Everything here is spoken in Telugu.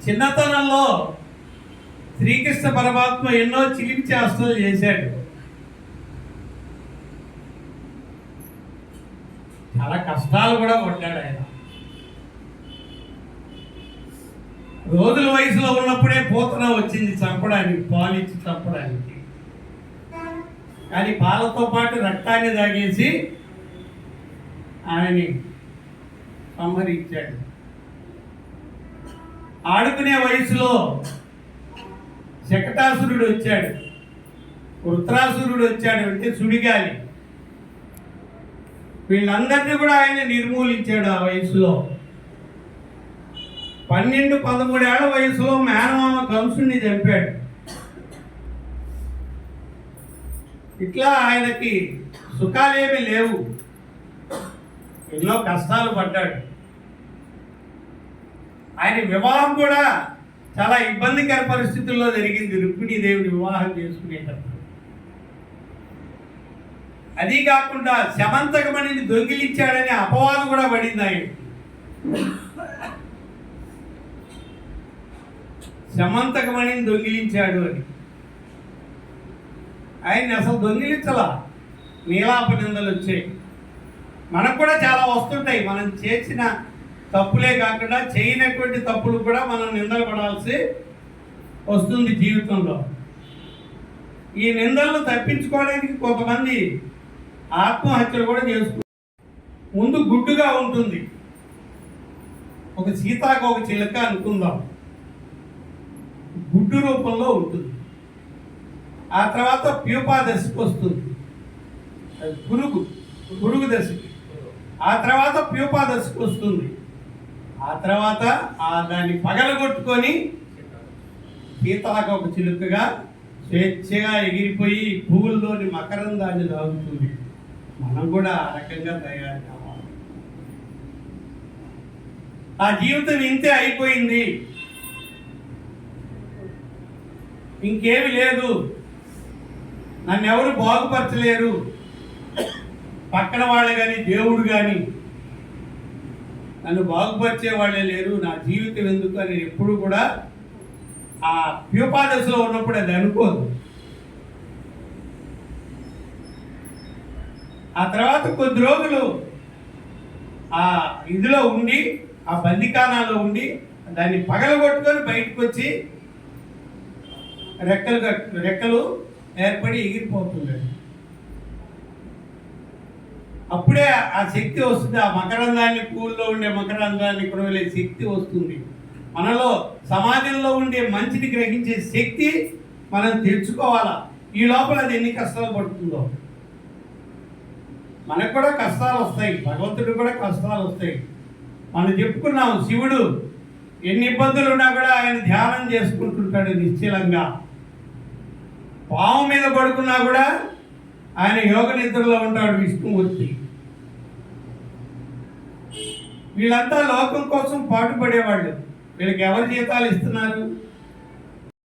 చిన్నతనంలో శ్రీకృష్ణ పరమాత్మ ఎన్నో చిలిపి చేష్టలు చేశాడు. చాలా కష్టాలు కూడా పడ్డాడు ఆయన. రోజుల వయసులో ఉన్నప్పుడే పూతన వచ్చింది చంపడానికి, పాలిచ్చి చంపడానికి. కానీ పాలతో పాటు రక్తాన్ని తాగేసి ఆయన్ని సంహరించాడు. ఆడుకునే వయసులో శకటాసురుడు వచ్చాడు, వృత్రాసురుడు వచ్చాడు, అంటే సుడిగాలి. వీళ్ళందరినీ కూడా ఆయన నిర్మూలించాడు ఆ వయసులో. 12-13 ఏళ్ల వయసులో మేనమామ కంసుడిని చంపాడు. ఇట్లా ఆయనకి సుఖాలేమీ లేవు, ఎన్నో కష్టాలు పడ్డాడు. ఆయన వివాహం కూడా చాలా ఇబ్బందికర పరిస్థితుల్లో జరిగింది. రుక్మిణీదేవిని వివాహం చేసుకునేటప్పుడు. అది కాకుండా శమంతకమణిని దొంగిలించాడనే అపవాదం కూడా పడింది ఆయన. శమంతకమణిని దొంగిలించాడు అని. ఆయన్ని అసలు దొంగిలించలా, నీలాప నిందలు వచ్చాయి. మనకు కూడా చాలా వస్తుంటాయి. మనం చేసిన తప్పులే కాకుండా చేయనటువంటి తప్పులు కూడా మనం నిందలు పడాల్సి వస్తుంది జీవితంలో. ఈ నిందలను తప్పించుకోవడానికి కొంతమంది ఆత్మహత్యలు కూడా చేసుకుంటారు. ముందు గుడ్డుగా ఉంటుంది, ఒక సీతాకోక చిలుక అనుకుందాం, గుడ్డు రూపంలో ఉంటుంది. ఆ తర్వాత ప్యూపా దశకు వస్తుంది, పురుగు దశకి. ఆ తర్వాత ప్యూపా దశకు వస్తుంది. ఆ తర్వాత దాన్ని పగలగొట్టుకొని సీతాకోక చిలుకగా స్వేచ్ఛగా ఎగిరిపోయి పువ్వుల్లోని మకరందాన్ని తాగుతుంది. మనం కూడా ఆ రకంగా తయారు కావాలి. ఆ జీవితం ఇంతే అయిపోయింది, ఇంకేమి లేదు, నన్ను ఎవరు బాగుపరచలేరు, పక్కన వాళ్ళు కానీ దేవుడు కానీ నన్ను బాగుపరిచే వాళ్ళే లేరు, నా జీవితం ఎందుకు అని ఎప్పుడు కూడా ఆ ప్యూపాదశలో ఉన్నప్పుడు అది అనుకోదు. ఆ తర్వాత కొద్ది రోజులు ఆ ఇదిలో ఉండి, ఆ బందికానాలో ఉండి దాన్ని పగలగొట్టుకొని బయటకు వచ్చి రెక్కలు ఏర్పడి ఎగిరిపోతుంది. అప్పుడే ఆ శక్తి వస్తుంది. ఆ మకరందాన్ని, పూల్లో ఉండే మకరందాన్ని కొనవలే శక్తి వస్తుంది. మనలో సమాజంలో ఉండే మంచిని గ్రహించే శక్తి మనం తెచ్చుకోవాలా. ఈ లోపల అది ఎన్ని కష్టాలు పడుతుందో. మనకు కూడా కష్టాలు వస్తాయి, భగవంతుడు కూడా కష్టాలు వస్తాయి. మనం చెప్పుకున్నాం, శివుడు ఎన్ని ఇబ్బందులు ఉన్నా కూడా ఆయన ధ్యానం చేసుకుంటుంటాడు నిశ్చలంగా. పాము మీద పడుకున్నా కూడా ఆయన యోగ నిద్రలో ఉంటాడు విష్ణుమూర్తి. వీళ్ళంతా లోకం కోసం పాటుపడేవాళ్ళు. వీళ్ళకి ఎవరు జీతాలు ఇస్తున్నారు?